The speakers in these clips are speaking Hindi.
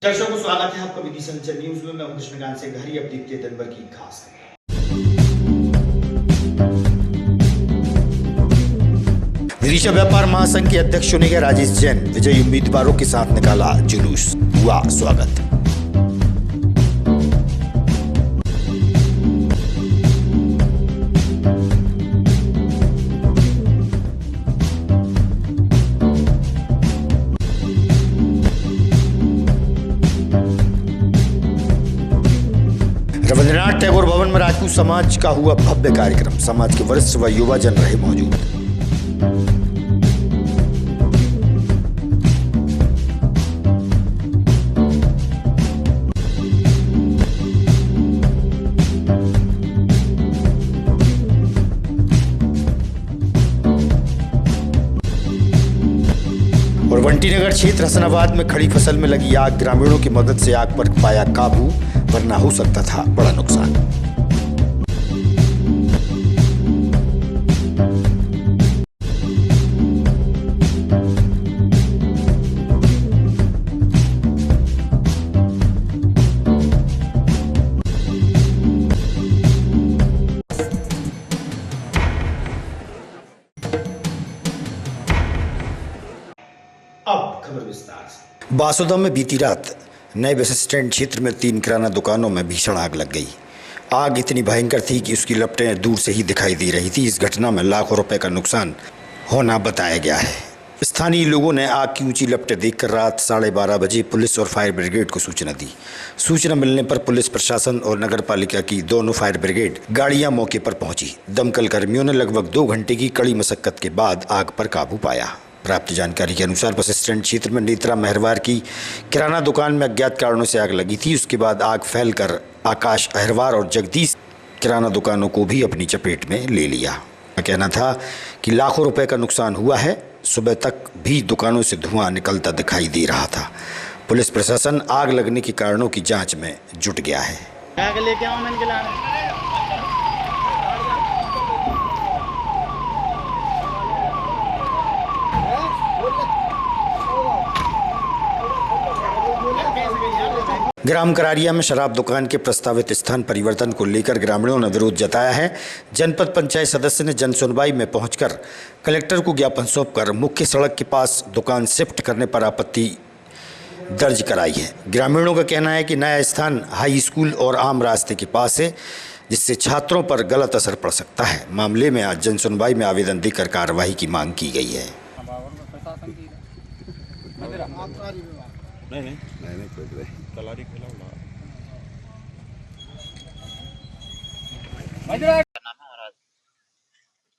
दर्शकों को स्वागत है आपका विधि संचर न्यूज में। मैं हूं कृष्णकांत से घरी। अब देखते हैं दिन भर की खास विदिशा व्यापार महासंघ के अध्यक्ष चुने गए राजेश जैन विजयी उम्मीदवारों के साथ निकाला जुलूस, हुआ स्वागत। रविंद्रनाथ टैगोर भवन में राजपूत समाज का हुआ भव्य कार्यक्रम। समाज के वरिष्ठ व युवा जन रहे मौजूद। और वंटीनगर क्षेत्र हसनाबाद में खड़ी फसल में लगी आग। ग्रामीणों की मदद से आग पर पाया काबू, वरना हो सकता था बड़ा नुकसान। अब खबर विस्तार से। बासुदा में बीती रात नए बस स्टैंड क्षेत्र में 3 किराना दुकानों में भीषण आग लग गई। आग इतनी भयंकर थी कि उसकी लपटें दूर से ही दिखाई दे रही थी। इस घटना में लाखों रुपए का नुकसान होना बताया गया है। स्थानीय लोगों ने आग की ऊंची लपटें देखकर रात 12:30 बजे पुलिस और फायर ब्रिगेड को सूचना दी। सूचना मिलने पर पुलिस प्रशासन और नगर पालिका की दोनों फायर ब्रिगेड गाड़ियां मौके पर पहुंची। दमकल कर्मियों ने लगभग 2 घंटे की कड़ी मशक्कत के बाद आग पर काबू पाया। प्राप्त जानकारी के अनुसार बस स्टैंड क्षेत्र में नेत्रा मेहरवार की किराना दुकान में अज्ञात कारणों से आग लगी थी। उसके बाद आग फैलकर आकाश अहिरवार और जगदीश किराना दुकानों को भी अपनी चपेट में ले लिया। कहना था कि लाखों रुपए का नुकसान हुआ है। सुबह तक भी दुकानों से धुआं निकलता दिखाई दे रहा था। पुलिस प्रशासन आग लगने के कारणों की जांच में जुट गया है। ग्राम करारिया में शराब दुकान के प्रस्तावित स्थान परिवर्तन को लेकर ग्रामीणों ने विरोध जताया है। जनपद पंचायत सदस्य ने जन सुनवाई में पहुंचकर कलेक्टर को ज्ञापन सौंपकर मुख्य सड़क के पास दुकान शिफ्ट करने पर आपत्ति दर्ज कराई है। ग्रामीणों का कहना है कि नया स्थान हाई स्कूल और आम रास्ते के पास है, जिससे छात्रों पर गलत असर पड़ सकता है। मामले में आज जन सुनवाई में आवेदन देकर कार्रवाई की मांग की गई है। नहीं कलारी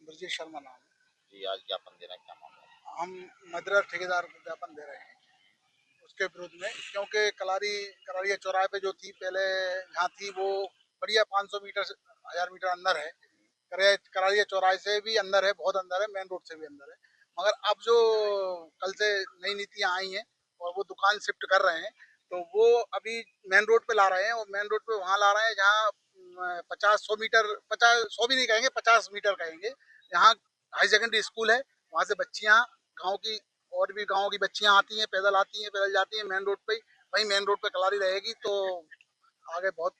ब्रजेश शर्मा नाम है जी। आज ज्ञापन देना क्या मामला है? हम मदरा ठेकेदार को ज्ञापन दे रहे हैं उसके विरोध में, क्योंकि करारिया चौराहे पे जो थी पहले यहाँ थी वो बढ़िया 500 मीटर 1000 मीटर अंदर है। करारिया चौराहे से भी अंदर है, बहुत अंदर है, मेन रोड से भी अंदर है। मगर अब जो कल से नई नीतियाँ आई हैं और वो दुकान शिफ्ट कर रहे हैं, तो वो अभी मेन रोड पे ला रहे हैं और मेन रोड पे वहाँ ला रहे हैं जहाँ 50-100 मीटर, 50-100 भी नहीं कहेंगे, 50 मीटर कहेंगे। यहाँ हाई सेकेंडरी स्कूल है, वहाँ से बच्चियाँ गांव की और भी गांव की बच्चियाँ आती हैं, पैदल आती हैं, पैदल जाती हैं मेन रोड पे। वहीं मेन रोड पे कलारी रहेगी तो आगे बहुत।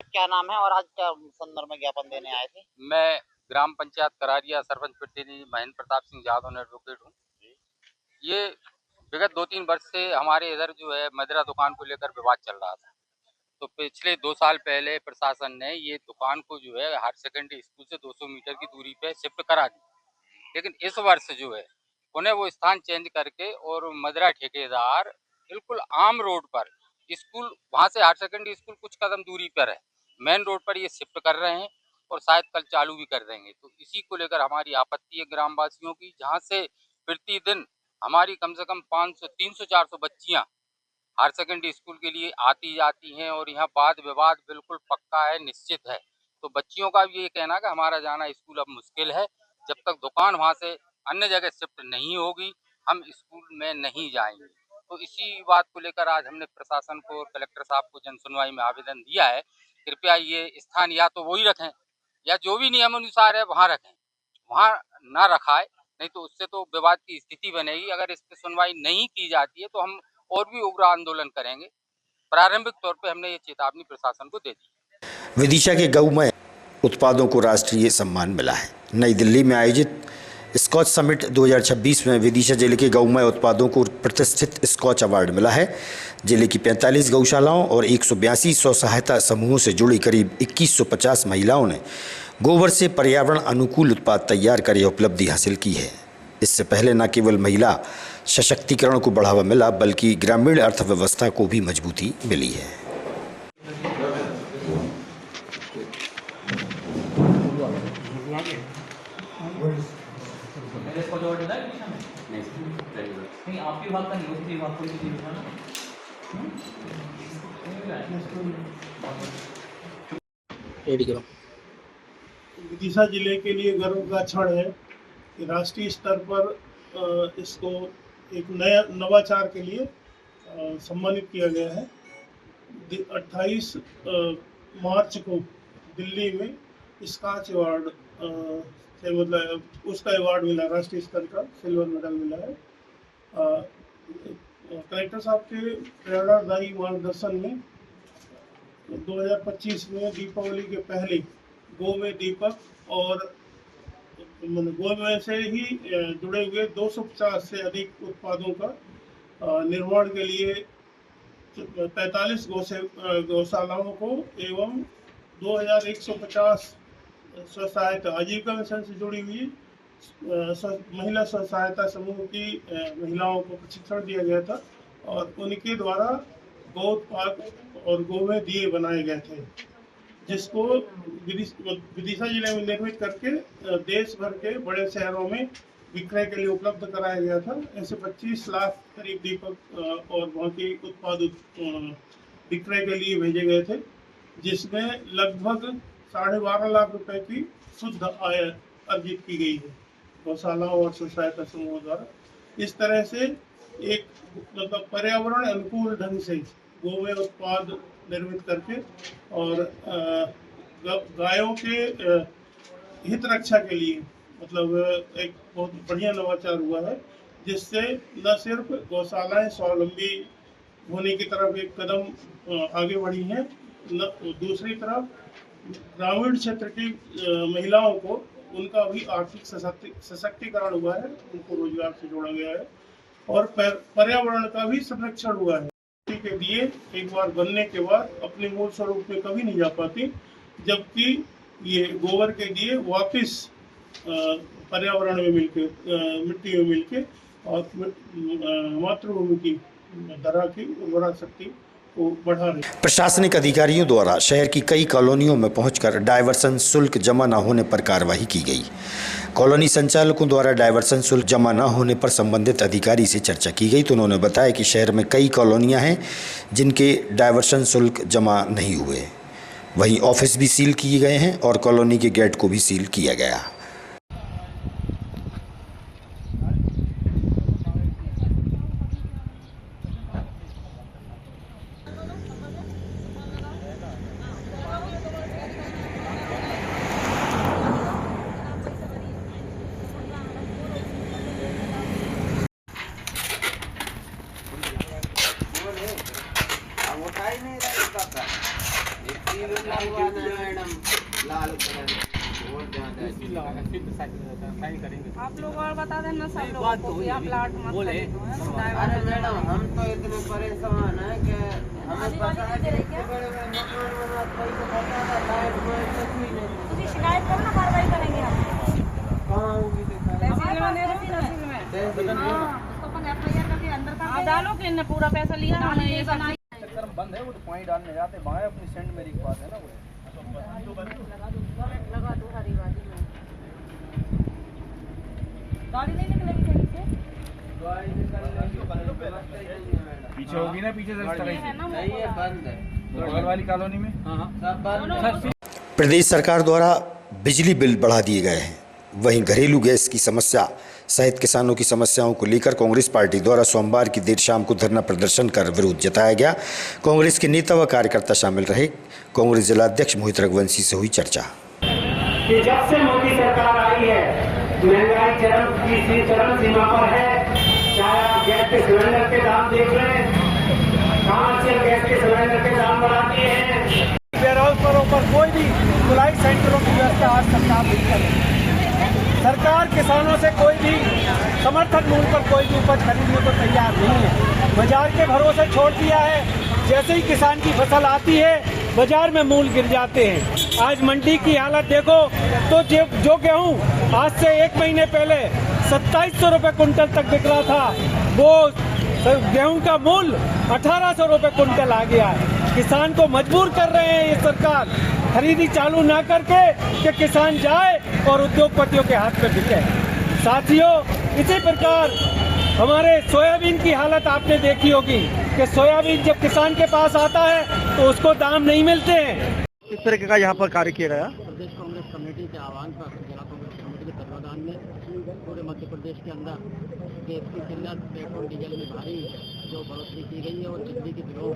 क्या नाम है और आज क्या संदर्भ में ज्ञापन देने आए थे? मैं ग्राम पंचायत करारिया सरपंच प्रतिनिधि महेंद्र प्रताप सिंह यादव एडवोकेट हूँ। ये विगत 2-3 वर्ष से हमारे इधर जो है मदिरा दुकान को लेकर विवाद चल रहा था। तो पिछले 2 साल पहले प्रशासन ने ये दुकान को जो है हायर सेकेंडरी स्कूल से 200 मीटर की दूरी पे शिफ्ट करा दी। लेकिन इस वर्ष जो है उन्हें वो स्थान चेंज करके और मदिरा ठेकेदार बिल्कुल आम रोड पर स्कूल, वहाँ से हायर सेकेंडरी स्कूल कुछ कदम दूरी पर है, मेन रोड पर ये शिफ्ट कर रहे हैं और शायद कल चालू भी कर देंगे। तो इसी को लेकर हमारी आपत्ति है ग्रामवासियों की, जहाँ से प्रतिदिन हमारी कम से कम 500, 300, 400 बच्चियाँ हायर सेकेंडरी स्कूल के लिए आती जाती हैं और यहाँ वाद विवाद बिल्कुल पक्का है, निश्चित है। तो बच्चियों का भी ये कहना कि हमारा जाना स्कूल अब मुश्किल है, जब तक दुकान वहाँ से अन्य जगह शिफ्ट नहीं होगी हम स्कूल में नहीं जाएंगे। तो इसी बात को लेकर आज हमने प्रशासन को और कलेक्टर साहब को जन सुनवाई में आवेदन दिया है। कृपया ये स्थान या तो वही रखें या जो भी नियम अनुसार है वहाँ रखें, वहाँ ना रखाए, नहीं तो उससे तो विवाद की स्थिति बनेगी। अगर इस पर सुनवाई नहीं की जाती है तो हम और भी उग्र आंदोलन करेंगे। प्रारंभिक तौर पे हमने ये चेतावनी प्रशासन को दे दी। विदिशा के गौमय उत्पादों को राष्ट्रीय सम्मान मिला है। नई दिल्ली में आयोजित स्कॉच समिट 2026 में विदिशा जिले के गौमय उत्पादों को प्रतिष्ठित स्कॉच अवार्ड मिला है। जिले की 45 गौशालाओं और 182 स्वसहायता समूहों से जुड़ी करीब 2150 महिलाओं ने गोबर से पर्यावरण अनुकूल उत्पाद तैयार कर यह उपलब्धि हासिल की है। इससे पहले न केवल महिला सशक्तिकरण को बढ़ावा मिला, बल्कि ग्रामीण अर्थव्यवस्था को भी मजबूती मिली है। नहीं आपके विभाग का नहीं, उसी विभाग को किसी विभाग ना। विदिशा जिले के लिए गर्व का क्षण है कि राष्ट्रीय स्तर पर इसको एक नया नवाचार के लिए सम्मानित किया गया है। 28 मार्च को दिल्ली में स्कॉच अवार्ड से मतलब उसका अवार्ड मिला, राष्ट्रीय स्तर का सिल्वर मेडल मिला है। कलेक्टर साहब के प्रेरणादायी मार्गदर्शन में 2025 में दीपावली के पहले गोमय दीपक और गोमय से ही जुड़े हुए 250 से अधिक उत्पादों का निर्माण के लिए 45 गौशालाओं को एवं 2150 स्वसहायता आजीविका मिशन से जुड़ी हुई महिला स्व सहायता समूह की महिलाओं को प्रशिक्षण दिया गया था और उनके द्वारा गौ उत्पाद और गोमय दिए बनाए गए थे, जिसको विदिशा जिले में निर्मित करके देश भर के बड़े शहरों में विक्रय के लिए उपलब्ध कराया गया था। ऐसे 25 लाख करीब दीपक और बाकी उत्पाद विक्रय के लिए भेजे गए थे, जिसमें लगभग 12.5 लाख रुपए की शुद्ध आय अर्जित की गई है गौशालाओं और स्व सहायता समूहों द्वारा। इस तरह से एक मतलब पर्यावरण अनुकूल ढंग से गोमय उत्पाद निर्मित करके और गायों के हित रक्षा के लिए मतलब एक बहुत बढ़िया नवाचार हुआ है, जिससे न सिर्फ गौशालाएं स्वावलंबी होने की तरफ एक कदम आगे बढ़ी हैं, दूसरी तरफ ग्रामीण क्षेत्र की महिलाओं को उनका भी आर्थिक सशक्तिकरण हुआ है, उनको रोजगार से जोड़ा गया है और पर्यावरण का भी संरक्षण हुआ है। के दिए एक बार बनने के बाद अपने मूल स्वरूप में कभी नहीं जा पाती, जबकि ये गोबर के दिए वापस पर्यावरण में मिलके मिट्टी में मिलके और मातृभूमि की धरा की उर्वरा शक्ति को बढ़ा रही। प्रशासनिक अधिकारियों द्वारा शहर की कई कॉलोनियों में पहुंचकर डायवर्सन शुल्क जमा न होने पर कार्रवाई की गई। कॉलोनी संचालकों द्वारा डायवर्सन शुल्क जमा न होने पर संबंधित अधिकारी से चर्चा की गई तो उन्होंने बताया कि शहर में कई कॉलोनियां हैं जिनके डायवर्सन शुल्क जमा नहीं हुए। वहीं ऑफिस भी सील किए गए हैं और कॉलोनी के गेट को भी सील किया गया। आप लोग और बता देना सब लोगों को कि आप प्लाट मत बोले। अरे मैडम हम तो इतने परेशान हैं कि हमें पता है कि बड़े-बड़े मकान बना कोई को पता है लाइट कोई कुछ भी नहीं। शिकायत करो ना, कार्रवाई करेंगे हम। कहाँ होगी तहसील में उसको 50,000 का फिर अंदर का डालो कि इन्होंने पूरा पैसा लिया ना, हमने ये बनाई बंद है वो तो पानी डालने जाते बाहर अपनी सेंड मेरी के पास है ना वो लगा दो हरी वाली में गाड़ी नहीं निकलेगी कहीं से, गाड़ी पीछे होगी ना, पीछे से नहीं है बंद है बगल वाली कॉलोनी में। सब बंद है। प्रदेश सरकार द्वारा बिजली बिल बढ़ा दिए गए हैं। वहीं घरेलू गैस की समस्या सहित किसानों की समस्याओं को लेकर कांग्रेस पार्टी द्वारा सोमवार की देर शाम को धरना प्रदर्शन कर विरोध जताया गया। कांग्रेस के नेता व कार्यकर्ता शामिल रहे। कांग्रेस जिलाध्यक्ष मोहित रघुवंशी से हुई चर्चा। कि जब से मोदी सरकार आई है महंगाई चरम सीमा पर है। चाहे आप गैस के सिलेंडर के दाम देख लें, कमर्शियल गैस के सिलेंडर के दाम बढ़ाते हैं। वेयर हाउस पर कोई भी धुलाई सेंटरों की व्यवस्था आज सरकार नहीं कर रही। सरकार किसानों से कोई भी समर्थन मूल्य पर कोई भी उपज खरीदने को तैयार नहीं है, बाजार के भरोसे छोड़ दिया है। जैसे ही किसान की फसल आती है बाजार में मूल्य गिर जाते हैं। आज मंडी की हालत देखो तो जो गेहूं आज से 1 महीने पहले 2700 रुपये कुंटल तक बिक रहा था, वो गेहूं का मूल्य 1800 रुपये कुंटल आ गया है। किसान को मजबूर कर रहे हैं ये सरकार खरीदी चालू ना करके कि किसान जाए और उद्योगपतियों के हाथ में बिके। साथियों, इसी प्रकार हमारे सोयाबीन की हालत आपने देखी होगी कि सोयाबीन जब किसान के पास आता है तो उसको दाम नहीं मिलते हैं। इस तरह का यहाँ पर कार्य किया गया। प्रदेश कांग्रेस कमेटी के आह्वान पर जिला कांग्रेस कमेटी के तत्वाधान में पूरे मध्य प्रदेश के अंदर गैस की किल्लत, पेट्रोल डीजल में भारी जो बढ़ोतरी की गई है और बिजली की बिलों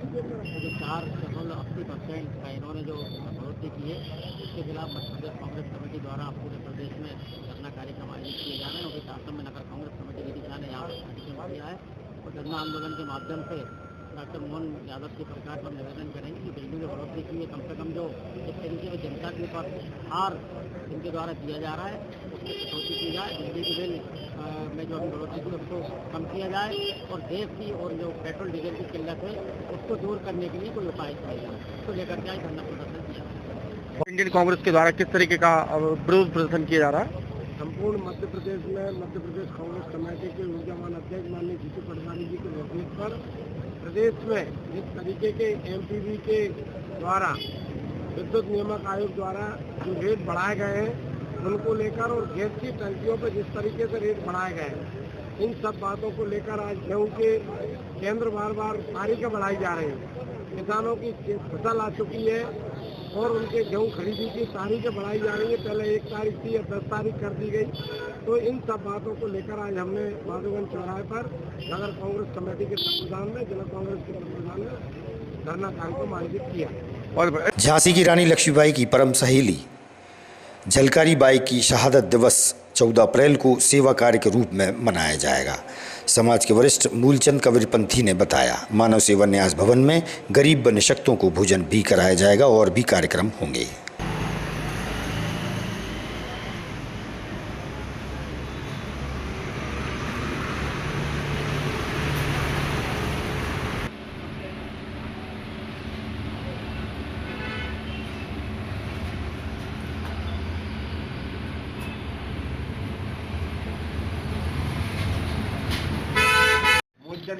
जो 4.80% का इन्होंने जो बढ़ोतरी की है, इसके खिलाफ मध्य प्रदेश कांग्रेस कमेटी द्वारा पूरे प्रदेश में धरना कार्यक्रम आयोजित किए जा रहे हैं। क्योंकि शासन में नगर कांग्रेस कमेटी की दिशा ने यहाँ कार्यक्रम किया है और धरना आंदोलन के माध्यम से डॉक्टर मोहन यादव की सरकार पर निवेदन करेंगे कि बिजली में बढ़ोतरी की है, कम से कम जो इस तरीके से जनता के ऊपर हार इनके द्वारा दिया जा रहा है उसकी कटौती की जाए। बिजली के बिल में जो अभी बढ़ोतरी की उसको कम किया जाए और देश की और जो पेट्रोल डीजल की किल्लत है उसको दूर करने के लिए कोई उपाय किया जाए, उसको लेकर के आज धरना प्रदर्शन किया जाए। इंडियन कांग्रेस के द्वारा किस तरीके का विरोध प्रदर्शन किया जा रहा है? संपूर्ण मध्य प्रदेश में मध्य प्रदेश कांग्रेस कमेटी के ऊर्जावान अध्यक्ष माननीय जीतू पटवारी जी के नेतृत्व पर प्रदेश में जिस तरीके के एमपीवी के द्वारा विद्युत नियामक आयोग द्वारा जो रेट बढ़ाए गए हैं उनको लेकर और गैस की टंकियों पर जिस तरीके से रेट बढ़ाए गए हैं, इन सब बातों को लेकर आज गेहूं के केंद्र बार बार तारीखें बढ़ाई जा रही हैं। किसानों की फसल आ चुकी है और उनके गेहूं खरीदी की तारीखें बढ़ाई जा रही है। पहले 1 तारीख थी, अब 10 तारीख कर दी गई। तो इन सब बातों को लेकर आज हमने माधवगंज चौराहे पर नगर कांग्रेस कमेटी के तत्वाधान में, जिला कांग्रेस के तत्वाधान में धरना कार्यक्रम आयोजित किया। और झांसी की रानी लक्ष्मीबाई की परम सहेली झलकारी बाई की शहादत दिवस 14 अप्रैल को सेवा कार्य के रूप में मनाया जाएगा। समाज के वरिष्ठ मूलचंद कबीरपंथी ने बताया, मानव सेवा न्यास भवन में गरीब व निशक्तों को भोजन भी कराया जाएगा और भी कार्यक्रम होंगे।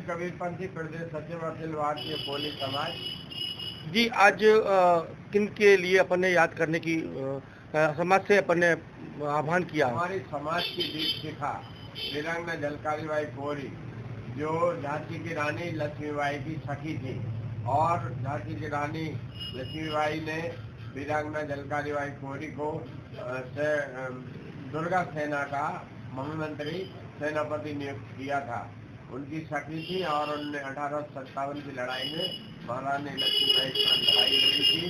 कबीरपंथी प्रदेश सचिव अखिल भारतीय कोली समाज जी, आज किन के लिए अपन ने याद करने की समाज से अपन ने आह्वान किया? हमारी समाज की दीप शिखा वीरांगना झलकारी बाई कोरी जो झांसी की रानी लक्ष्मीबाई की सखी थी और झांसी की रानी लक्ष्मीबाई ने वीरांगना झलकारी बाई कोरी को दुर्गा सेना का महामंत्री सेनापति नियुक्त किया था। उनकी सखी थी और उन्होंने 1857 की लड़ाई में महारानी लक्ष्मीबाई के साथ लड़ाई लड़ी थी,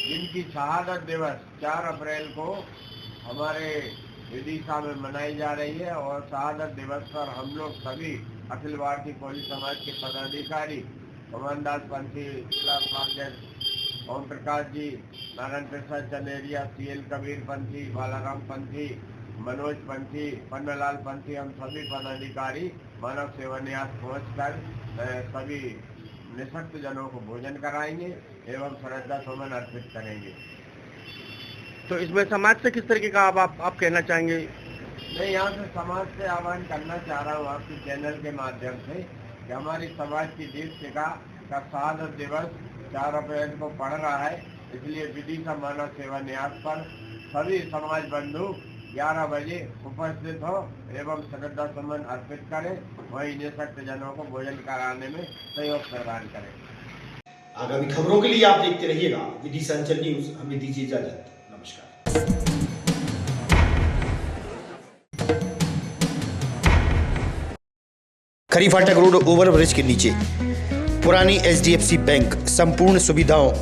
जिनकी शहादत दिवस 4 अप्रैल को हमारे विदिशा में मनाई जा रही है। और शहादत दिवस पर हम लोग सभी अखिल भारतीय कोली समाज के पदाधिकारी कमानदास पंथी, ओम प्रकाश जी, नारायण प्रसाद चनेरिया, CL कबीर पंथी, बालाराम पंथी, मनोज पंथी, पन्नालाल पंथी, हम सभी पदाधिकारी मानव सेवा न्यास पहुंचकर सभी निशक्त जनों को भोजन कराएंगे एवं श्रद्धा सुमन अर्पित करेंगे। तो इसमें समाज से किस तरीके का आप कहना चाहेंगे? मैं यहाँ से समाज से आह्वान करना चाह रहा हूँ आपके चैनल के माध्यम से कि हमारी समाज की दीप शिखा का शहादत दिवस 4 अप्रैल को पड़ रहा है, इसलिए विदिशा मानव सेवा न्यास पर सभी समाज बंधु 11 बजे उपस्थित हो एवं श्रद्धा सुमन अर्पित करें, वही निशक्त जनों को भोजन कराने में सहयोग प्रदान करें। आगामी खबरों के लिए आप देखते रहिएगा विदिशा अंचल न्यूज। हमें दीजिए इजाजत। नमस्कार। खरी फाटक रोड ओवरब्रिज के नीचे पुरानी HDFC बैंक संपूर्ण सुविधाओं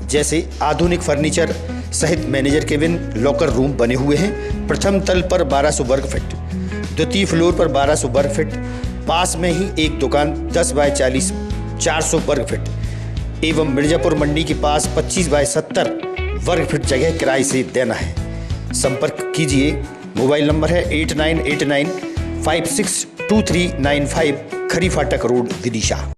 जैसे आधुनिक फर्नीचर सहित मैनेजर केबिन, लॉकर रूम बने हुए हैं। प्रथम तल पर 1200 वर्ग फीट, द्वितीय फ्लोर पर 1200 वर्ग फीट, पास में ही एक दुकान 10 बाय 40 400 वर्ग फीट एवं मिर्जापुर मंडी के पास 25 बाय 70 वर्ग फीट जगह किराए से देना है। संपर्क कीजिए। मोबाइल नंबर है 8989562395 खरी फाटक रोड, विदिशा।